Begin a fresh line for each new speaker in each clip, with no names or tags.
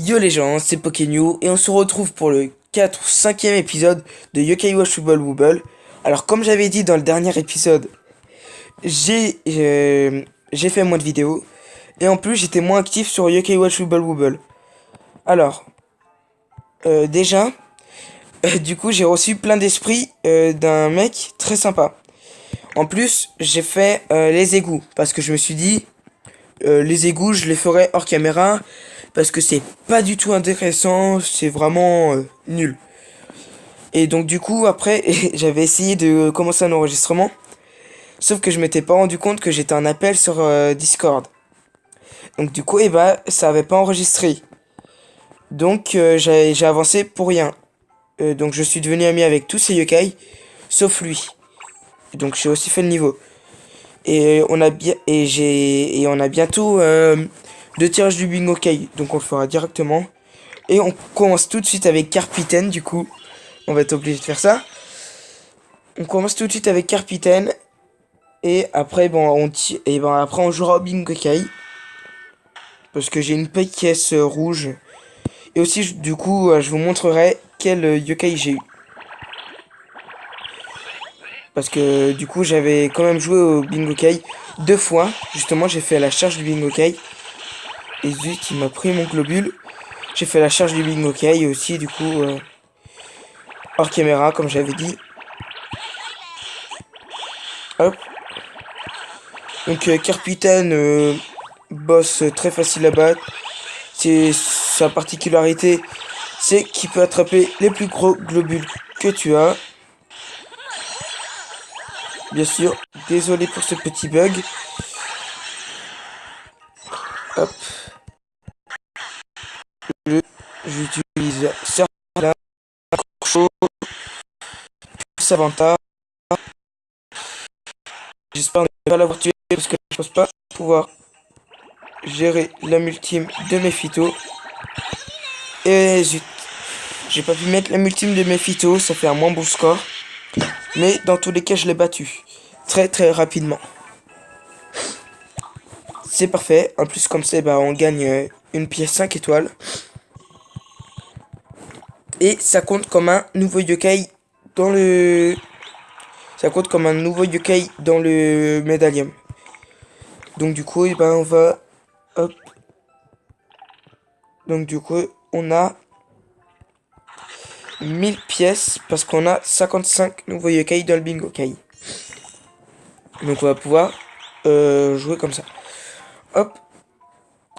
Yo les gens, c'est Pokénew et on se retrouve pour le 4 ou 5e épisode de Yokai Watch Wubble Wubble. Alors comme j'avais dit dans le dernier épisode, j'ai fait moins de vidéos et en plus j'étais moins actif sur Yokai Watch Wubble Wubble. Alors, déjà, du coup j'ai reçu plein d'esprit d'un mec très sympa. En plus j'ai fait les égouts parce que je me suis dit les égouts je les ferai hors caméra parce que c'est pas du tout intéressant, c'est vraiment nul. Et donc du coup après j'avais essayé de commencer un enregistrement, sauf que je m'étais pas rendu compte que j'étais en appel sur Discord. Donc du coup ça avait pas enregistré. Donc j'ai avancé pour rien. Donc je suis devenu ami avec tous ces yokai, sauf lui. Donc j'ai aussi fait le niveau. Et on a bientôt deux tirages du bingo kai, donc on le fera directement. Et on commence tout de suite avec Carpitaine, du coup. On va être obligé de faire ça. On commence tout de suite avec Carpitaine. Et après, après on jouera au bingo kai. Parce que j'ai une pièce rouge. Et aussi, du coup, je vous montrerai quel yokai j'ai eu. Parce que du coup, j'avais quand même joué au bingo kai deux fois. Justement, j'ai fait la charge du bingo kai. Et zut, il m'a pris mon globule. J'ai fait la charge du bingo kai aussi, du coup, hors caméra, comme j'avais dit. Hop. Donc, Carpitaine, boss très facile à battre. C'est sa particularité, c'est qu'il peut attraper les plus gros globules que tu as. Bien sûr, désolé pour ce petit bug. Hop. J'utilise Serpent chaud, Savanta. J'espère ne pas l'avoir tué parce que je pense pas pouvoir gérer la multime de mes phytos. Et zut, j'ai pas pu mettre la multime de mes phytos, ça fait un moins bon score. Mais dans tous les cas, je l'ai battu. Très très rapidement. C'est parfait. En plus, comme ça, on gagne une pièce 5 étoiles. Et ça compte comme un nouveau yokai dans le... Ça compte comme un nouveau yokai dans le médaillon. Donc du coup, on va... Hop. Donc du coup, on a 1000 pièces parce qu'on a 55 nouveaux yokai dans le bingo kai. Donc on va pouvoir jouer comme ça. Hop.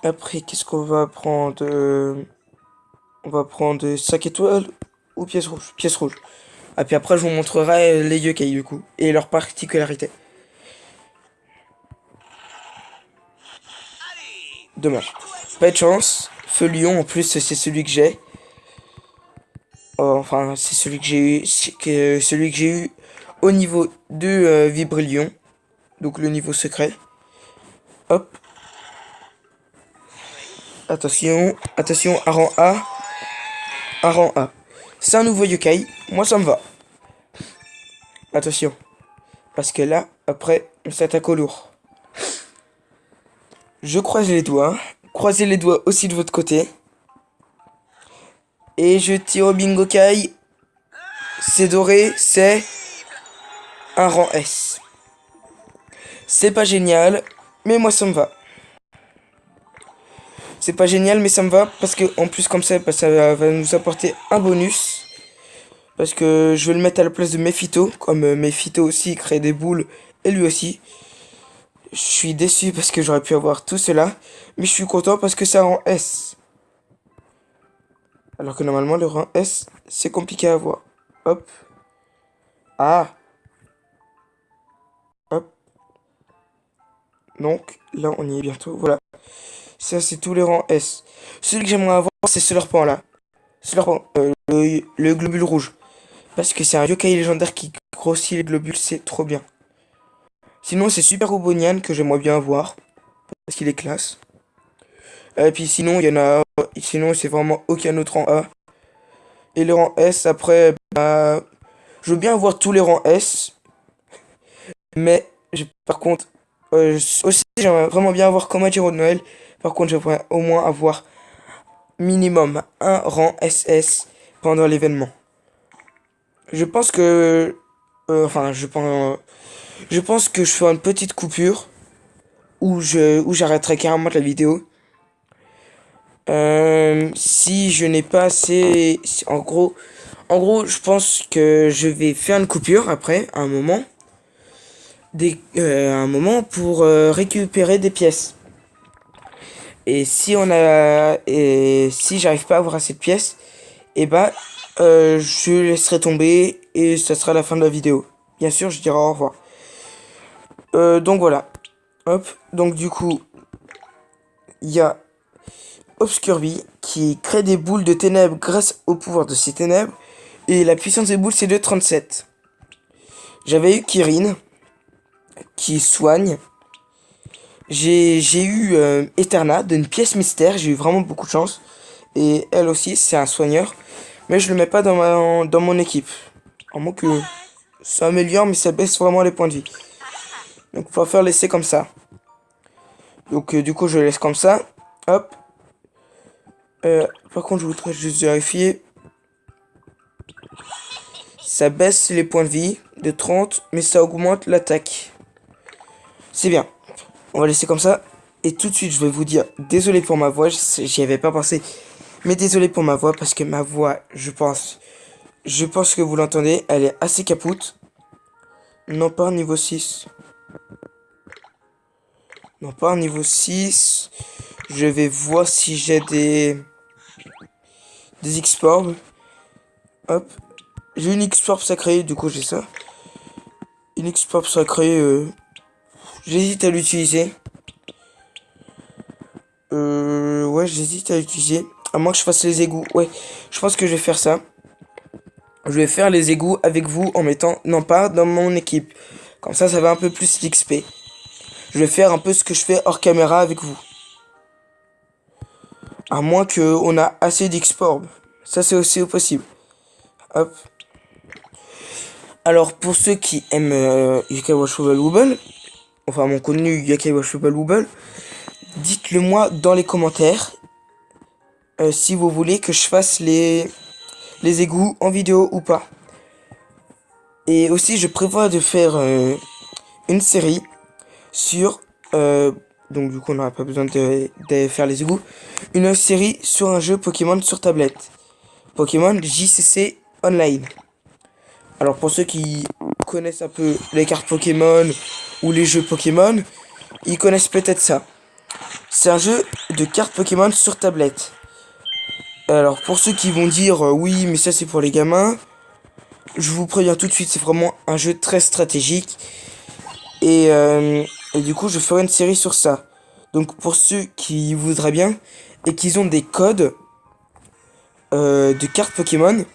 Après, qu'est-ce qu'on va prendre on va prendre 5 étoiles ou pièce rouge. Pièce rouge. Et puis après, je vous montrerai les yokai du coup et leurs particularités. Dommage. Pas de chance. Feu lion, en plus, c'est celui que j'ai. Enfin, c'est celui que j'ai eu. Celui que j'ai eu au niveau de Vibrillion. Donc le niveau secret. Hop. Attention. Attention, à rang A. À rang A. C'est un nouveau yokai. Moi, ça me va. Attention. Parce que là, après, on s'attaque au lourd. Je croise les doigts. Croisez les doigts aussi de votre côté. Et je tire au bingo kai. C'est doré, c'est un rang S. C'est pas génial, mais moi ça me va. C'est pas génial, mais ça me va parce que en plus comme ça va nous apporter un bonus. Parce que je vais le mettre à la place de Mephito, comme Mephito aussi crée des boules et lui aussi. Je suis déçu parce que j'aurais pu avoir tout cela, mais je suis content parce que ça rang S. Alors que normalement le rang S c'est compliqué à avoir. Hop. Ah. Hop. Donc là on y est bientôt. Voilà. Ça c'est tous les rangs S. Celui que j'aimerais avoir c'est ce serpent là. Serpent, le globule rouge. Parce que c'est un yokai légendaire qui grossit les globules, c'est trop bien. Sinon c'est Super Obonian que j'aimerais bien avoir. Parce qu'il est classe. Et puis sinon il y en a. Sinon c'est vraiment aucun autre rang A. Et le rang S après je veux bien avoir tous les rangs S. Mais par contre aussi j'aimerais vraiment bien avoir comme un Giro de Noël. Par contre j'aimerais au moins avoir minimum un rang SS pendant l'événement. Je pense que... enfin, je pense que je ferai une petite coupure où j'arrêterai carrément la vidéo. Si je n'ai pas assez... En gros, je pense que je vais faire une coupure après, à un moment pour récupérer des pièces. Et si j'arrive pas à avoir assez de pièces, et bah, je laisserai tomber et ça sera la fin de la vidéo. Bien sûr, je dirai au revoir. Donc voilà. Hop. Donc du coup, il y a Obscurby qui crée des boules de ténèbres grâce au pouvoir de ces ténèbres. Et la puissance des boules, c'est de 37. J'avais eu Kirin qui soigne. J'ai eu Eterna d'une pièce mystère. J'ai eu vraiment beaucoup de chance. Et elle aussi, c'est un soigneur. Mais je le mets pas dans mon équipe. En moins que ça améliore, mais ça baisse vraiment les points de vie. Donc, on va faire laisser comme ça. Donc, du coup, je laisse comme ça. Hop. Par contre, je voudrais juste vérifier. Ça baisse les points de vie de 30, mais ça augmente l'attaque. C'est bien. On va laisser comme ça. Et tout de suite, je vais vous dire, désolé pour ma voix, j'y avais pas pensé. Mais désolé pour ma voix, parce que ma voix, je pense que vous l'entendez, elle est assez capoute. Non pas niveau 6. Non pas niveau 6. Je vais voir si j'ai des X-Porbs. Hop. J'ai une X-Porb sacrée, du coup j'ai ça. Une X-Porb sacrée, j'hésite à l'utiliser. Ouais, j'hésite à l'utiliser. À moins que je fasse les égouts. Ouais, je pense que je vais faire ça. Je vais faire les égouts avec vous en mettant non pas dans mon équipe. Comme ça va un peu plus l'XP. Je vais faire un peu ce que je fais hors caméra avec vous. À moins qu'on a assez d'X-Porb. Ça, c'est aussi possible. Hop. Alors, pour ceux qui aiment Yokai Watch Wubble Wubble, enfin mon contenu Yokai Watch Wubble Wubble, dites-le moi dans les commentaires si vous voulez que je fasse les égouts en vidéo ou pas. Et aussi, je prévois de faire une série sur... donc du coup, on n'aura pas besoin de faire les égouts. Une série sur un jeu Pokémon sur tablette. Pokémon JCC Online. Alors pour ceux qui connaissent un peu les cartes Pokémon ou les jeux Pokémon, ils connaissent peut-être ça. C'est un jeu de cartes Pokémon sur tablette. Alors pour ceux qui vont dire oui mais ça c'est pour les gamins, je vous préviens tout de suite, c'est vraiment un jeu très stratégique. Et du coup je ferai une série sur ça. Donc pour ceux qui voudraient bien et qui ont des codes de cartes Pokémon,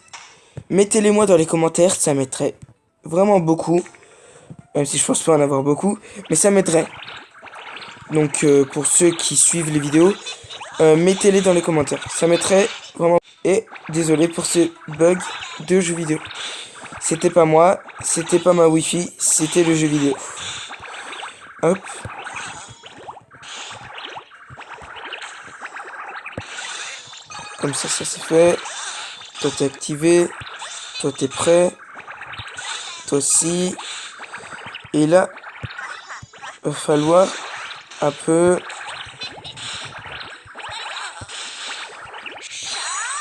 mettez-les moi dans les commentaires, ça m'aiderait vraiment beaucoup. Même si je pense pas en avoir beaucoup, mais ça m'aiderait. Donc pour ceux qui suivent les vidéos, mettez-les dans les commentaires. Ça m'aiderait vraiment. Et désolé pour ce bug de jeu vidéo. C'était pas moi, c'était pas ma wifi, c'était le jeu vidéo. Hop. Comme ça c'est fait. Toi t'es activé. Toi t'es prêt. Toi aussi. Et là, il va falloir un peu...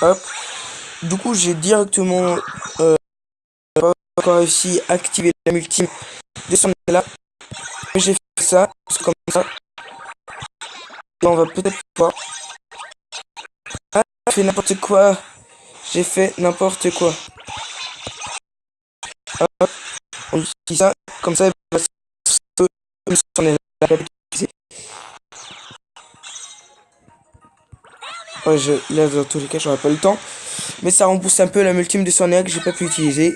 Hop. Du coup, j'ai directement pas encore réussi à activer la multime de son là. J'ai fait ça, comme ça. Et on va peut-être pouvoir... Ah, j'ai fait n'importe quoi. J'ai fait n'importe quoi. Hop. On utilise ça, comme ça, il va s'en est là. Ouais, là, dans tous les cas, j'aurai pas le temps. Mais ça rembourse un peu la multime de Sornéa que j'ai pas pu utiliser.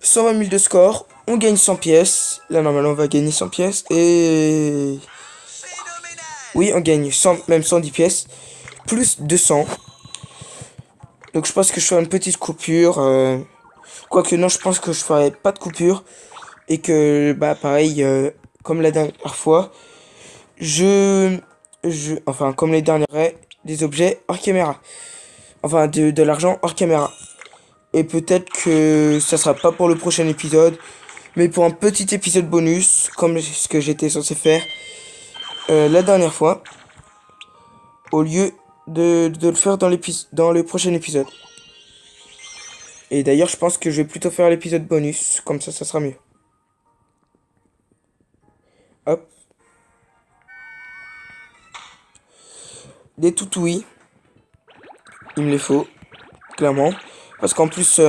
120 000 de score. On gagne 100 pièces. Là, normalement, on va gagner 100 pièces. Et... oui, on gagne 100, même 110 pièces. Plus 200. Donc, je pense que je ferai une petite coupure. Quoique, non, je pense que je ferai pas de coupure. Et que, bah, pareil, comme la dernière fois, enfin, comme les dernières, des objets hors caméra. Enfin, de l'argent hors caméra. Et peut-être que ça sera pas pour le prochain épisode, mais pour un petit épisode bonus, comme ce que j'étais censé faire la dernière fois, au lieu de le faire dans le prochain épisode. Et d'ailleurs, je pense que je vais plutôt faire l'épisode bonus, comme ça sera mieux. Hop. Des toutouis, il me les faut, clairement. Parce qu'en plus,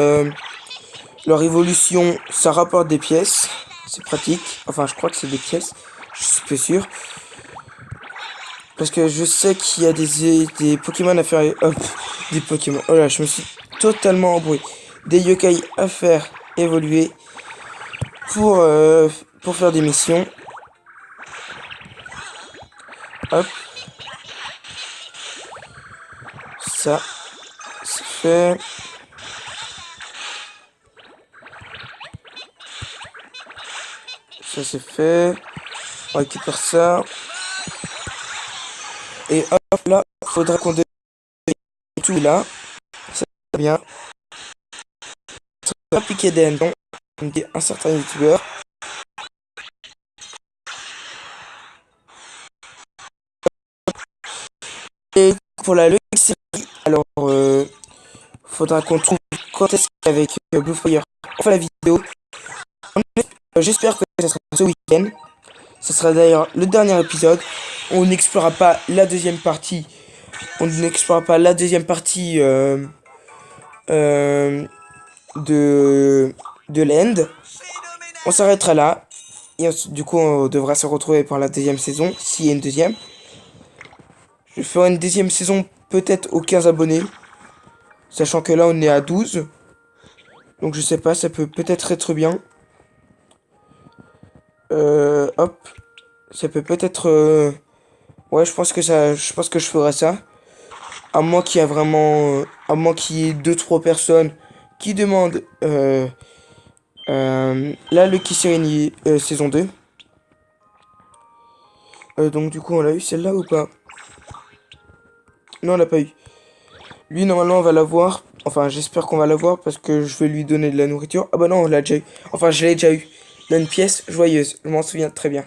leur évolution, ça rapporte des pièces. C'est pratique. Enfin, je crois que c'est des pièces. Je suis peu sûr. Parce que je sais qu'il y a des Pokémon à faire... Hop, des Pokémon. Oh là, je me suis totalement embrouillé. Des yokai à faire évoluer pour faire des missions. Hop. Ça, c'est fait. Ça, c'est fait. On récupère ça. Et hop, là, faudra qu'on donne tout là. Ça va bien. Appliquer des hannetons, comme dit un certain youtubeur. Et pour la Lucky série, alors faudra qu'on trouve quand est-ce qu'avec Bluefire on fait la vidéo. J'espère que ça sera ce week-end. Ce sera d'ailleurs le dernier épisode. On n'explorera pas la deuxième partie. On n'explorera pas la deuxième partie euh, de l'End. On s'arrêtera là. Et du coup, on devra se retrouver pour la deuxième saison, s'il y a une deuxième. Je ferai une deuxième saison peut-être aux 15 abonnés. Sachant que là, on est à 12. Donc je sais pas, ça peut peut-être être bien. Hop. Ça peut peut-être... Ouais, je pense que je ferai ça. À moins qu'il y a vraiment... à moins qu'il y ait 2-3 personnes qui demandent... la Lucky Serenity saison 2. Donc du coup, on l'a eu celle-là ou pas? Non, on l'a pas eu. Lui, normalement, on va l'avoir. Enfin, j'espère qu'on va l'avoir parce que je vais lui donner de la nourriture. Ah bah non, on l'a déjà eu. Enfin, je l'ai déjà eu. Dans une pièce joyeuse. Je m'en souviens très bien.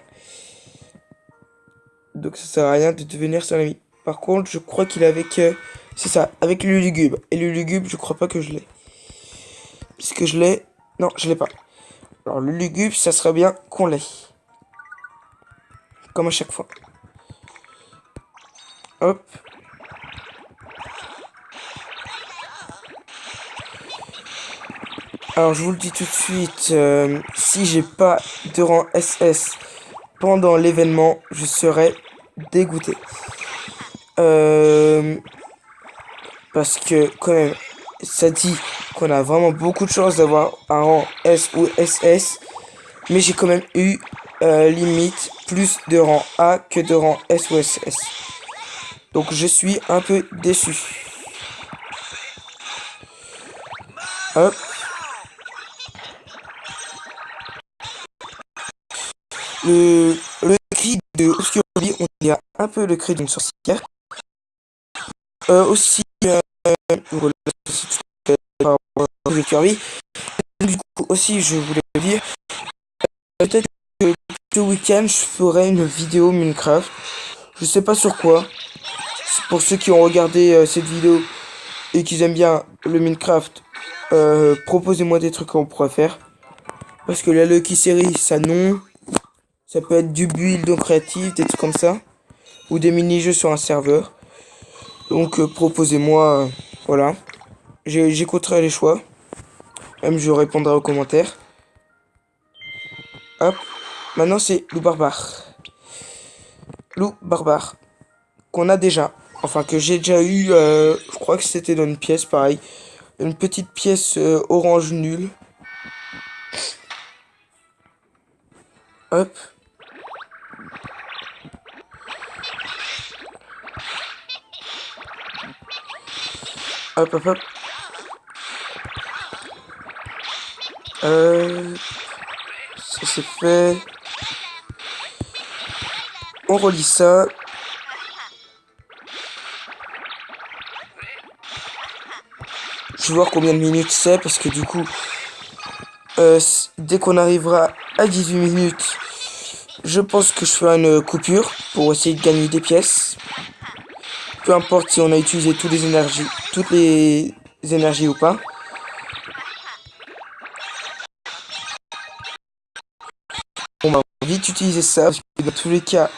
Donc ça sert à rien de devenir son ami. Par contre, je crois qu'il est avec... c'est ça, avec le lugube. Et le lugube, je crois pas que je l'ai. Puisque je l'ai... Non, je l'ai pas. Alors, le lugube, ça serait bien qu'on l'ait. Comme à chaque fois. Hop. Alors je vous le dis tout de suite, si j'ai pas de rang SS pendant l'événement, je serai dégoûté. Parce que quand même, ça dit qu'on a vraiment beaucoup de chance d'avoir un rang S ou SS. Mais j'ai quand même eu limite plus de rang A que de rang S ou SS. Donc je suis un peu déçu. Hop. Le cri de Obscurity, on dirait un peu le cri d'une sorcière. Aussi, voilà, Kirby. Du coup, aussi, je voulais dire, peut-être que ce week-end, je ferai une vidéo Minecraft. Je sais pas sur quoi. Pour ceux qui ont regardé cette vidéo et qui aiment bien le Minecraft, proposez-moi des trucs qu'on pourrait faire. Parce que la Lucky Série, ça non. Ça peut être du build créatif, des trucs comme ça. Ou des mini-jeux sur un serveur. Donc proposez-moi, voilà. J'écouterai les choix. Même je répondrai aux commentaires. Hop. Maintenant c'est loup barbare. Loup barbare. Qu'on a déjà. Enfin que j'ai déjà eu. Je crois que c'était dans une pièce pareil. Une petite pièce orange nulle. Hop. Hop hop hop. Ça c'est fait. On relit ça. Je vais voir combien de minutes c'est, parce que du coup, dès qu'on arrivera à 18 minutes, je pense que je ferai une coupure pour essayer de gagner des pièces. Peu importe si on a utilisé toutes les énergies ou pas. On va vite utiliser ça, parce que dans tous les cas,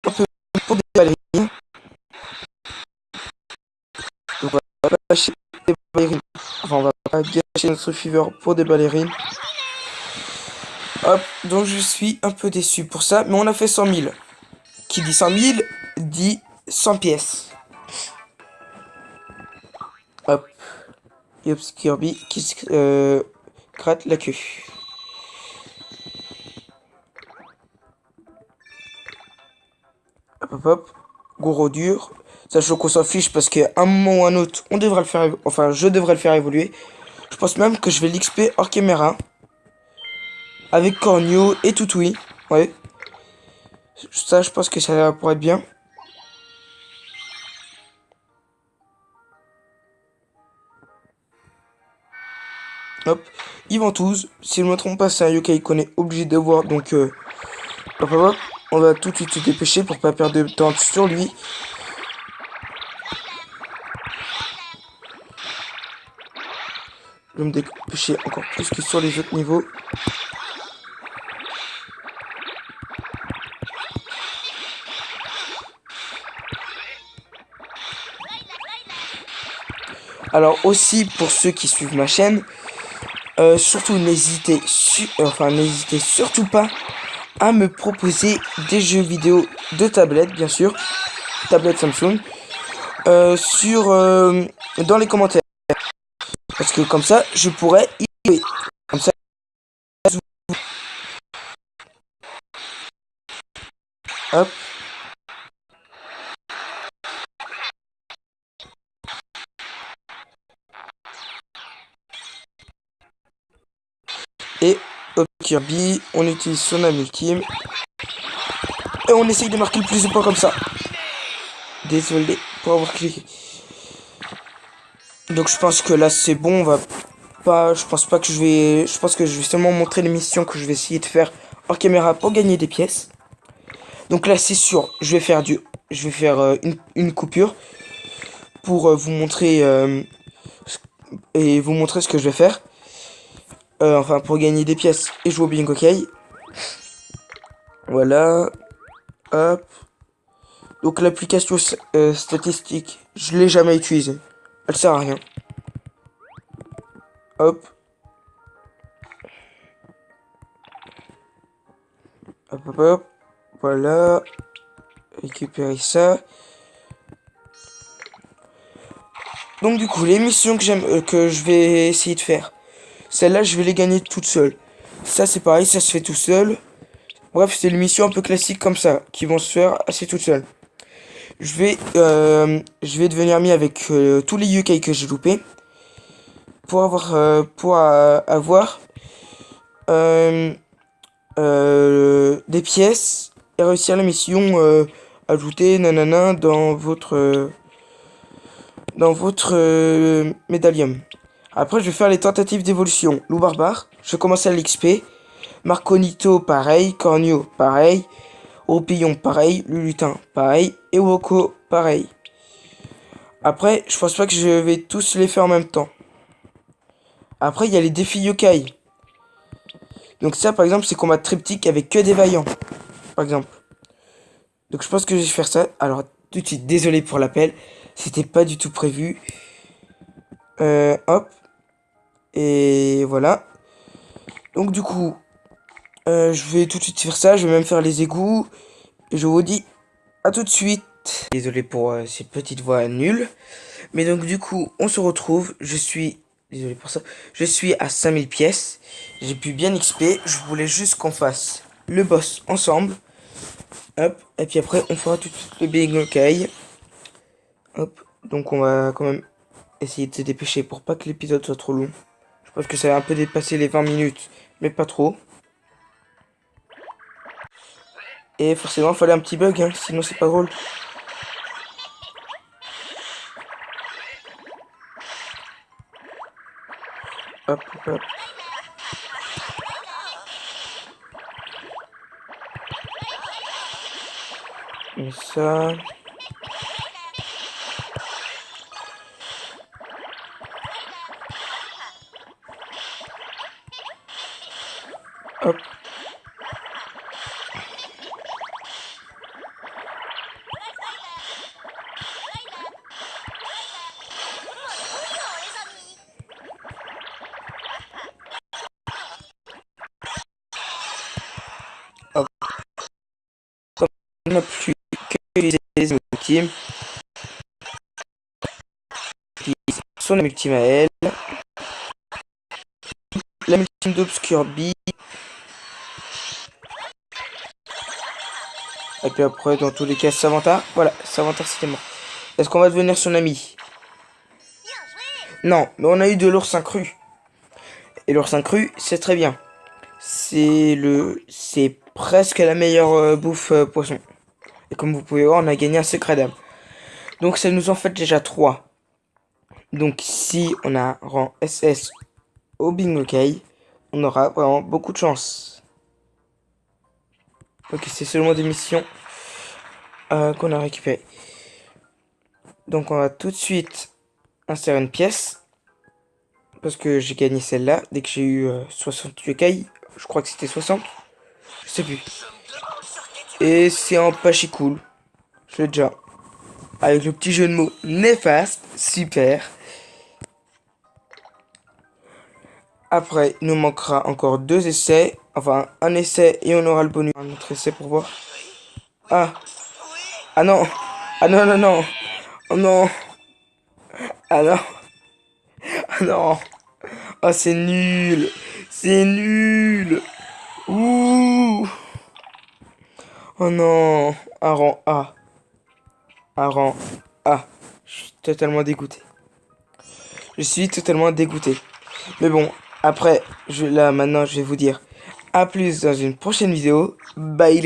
un peu pour des ballerines. Donc on va pas lâcher des ballerines. Enfin, on va pas gâcher notre fever pour des ballerines. Hop, donc je suis un peu déçu pour ça, mais on a fait 100 000. Qui dit 100 000 dit 100 pièces. Hop, Yops Kirby qui se gratte la queue. Hop hop hop, gros dur. Sachant qu'on s'en fiche parce qu'à un moment ou un autre, on devrait le faire, enfin je devrais le faire évoluer. Je pense même que je vais l'XP hors caméra. Avec Cornio et Toutoui. Ouais. Ça, je pense que ça pourrait être bien. Hop. Iventouz. Si je ne me trompe pas, c'est un yokai qu'on est obligé de voir. Donc, hop, hop, hop. On va tout de suite se dépêcher pour pas perdre de temps sur lui. Je vais me dépêcher encore plus que sur les autres niveaux. Alors aussi, pour ceux qui suivent ma chaîne, surtout n'hésitez surtout pas à me proposer des jeux vidéo de tablette, bien sûr, tablette Samsung, dans les commentaires. Parce que comme ça, je pourrais y jouer. Comme ça, hop. Et hop, Kirby, on utilise son âme ultime. Et on essaye de marquer le plus de points comme ça. Désolé pour avoir cliqué. Donc je pense que là c'est bon, on va pas. Je pense que je vais seulement montrer les missions que je vais essayer de faire hors caméra pour gagner des pièces. Donc là c'est sûr, je vais faire une coupure pour vous montrer vous montrer ce que je vais faire. Enfin pour gagner des pièces et jouer au bingo kay. Voilà. Hop. Donc l'application statistique, je l'ai jamais utilisée. Elle sert à rien. Hop. Hop hop hop. Voilà. Récupérer ça. Donc du coup, les missions que je vais essayer de faire. Celles-là, je vais les gagner toutes seules. Ça c'est pareil, ça se fait tout seul. Bref, c'est les missions un peu classiques comme ça, qui vont se faire assez toutes seules. Je vais devenir ami avec tous les UK que j'ai loupés. Pour avoir euh, des pièces et réussir la mission ajouter nanana dans votre médaillum. Après, je vais faire les tentatives d'évolution. Loup barbare, je commence à l'XP. Marconito, pareil. Cornio, pareil. Roupillon, pareil. Lulutin, pareil. Et Woko, pareil. Après, je pense pas que je vais tous les faire en même temps. Après, il y a les défis yokai. Donc ça, par exemple, c'est combat triptyque avec que des vaillants. Par exemple. Donc je pense que je vais faire ça. Alors, tout de suite, désolé pour l'appel. C'était pas du tout prévu. Hop. Et voilà. Donc du coup, je vais tout de suite faire ça. Je vais même faire les égouts. Et je vous dis à tout de suite. Désolé pour ces petites voix nulles. Mais donc du coup, on se retrouve. Désolé pour ça. Je suis à 5000 pièces. J'ai pu bien XP. Je voulais juste qu'on fasse le boss ensemble. Hop. Et puis après, on fera tout de suite le bingo kay. Hop. Donc on va quand même essayer de se dépêcher pour pas que l'épisode soit trop long. Je pense que ça va un peu dépasser les 20 minutes. Mais pas trop. Et forcément, il fallait un petit bug. Hein, sinon, c'est pas drôle. Hop, hop. Et ça. Hop. Hop. On n'a plus que utiliser les ultimes. Utilise son ultime à elle. La ultime d'Obscure Bee. Et puis après, dans tous les cas, Savantard. Voilà, Savantard c'était mort. Est-ce qu'on va devenir son ami? Non, mais on a eu de l'oursin cru. Et l'oursin cru, c'est très bien. C'est presque la meilleure bouffe poisson. Et comme vous pouvez voir, on a gagné un secret d'âme. Donc ça nous en fait déjà 3. Donc si on a rang SS au bingo Kay, on aura vraiment beaucoup de chance. Ok, c'est seulement des missions qu'on a récupérées. Donc on va tout de suite insérer une pièce. Parce que j'ai gagné celle-là dès que j'ai eu 60 yokai. Je crois que c'était 60. Je sais plus. Et c'est en Pachicool. Je l'ai déjà. Avec le petit jeu de mots néfaste. Super. Après, il nous manquera encore 2 essais. Enfin, un essai et on aura le bonus. Un autre essai pour voir. Ah. Ah non. Ah non, non, non. Oh non. Ah non. Ah non. Oh, c'est nul. C'est nul. Ouh. Oh non. Un rang A. Un rang A. Je suis totalement dégoûté. Je suis totalement dégoûté. Mais bon, après, là, maintenant, je vais vous dire à plus dans une prochaine vidéo. Bye les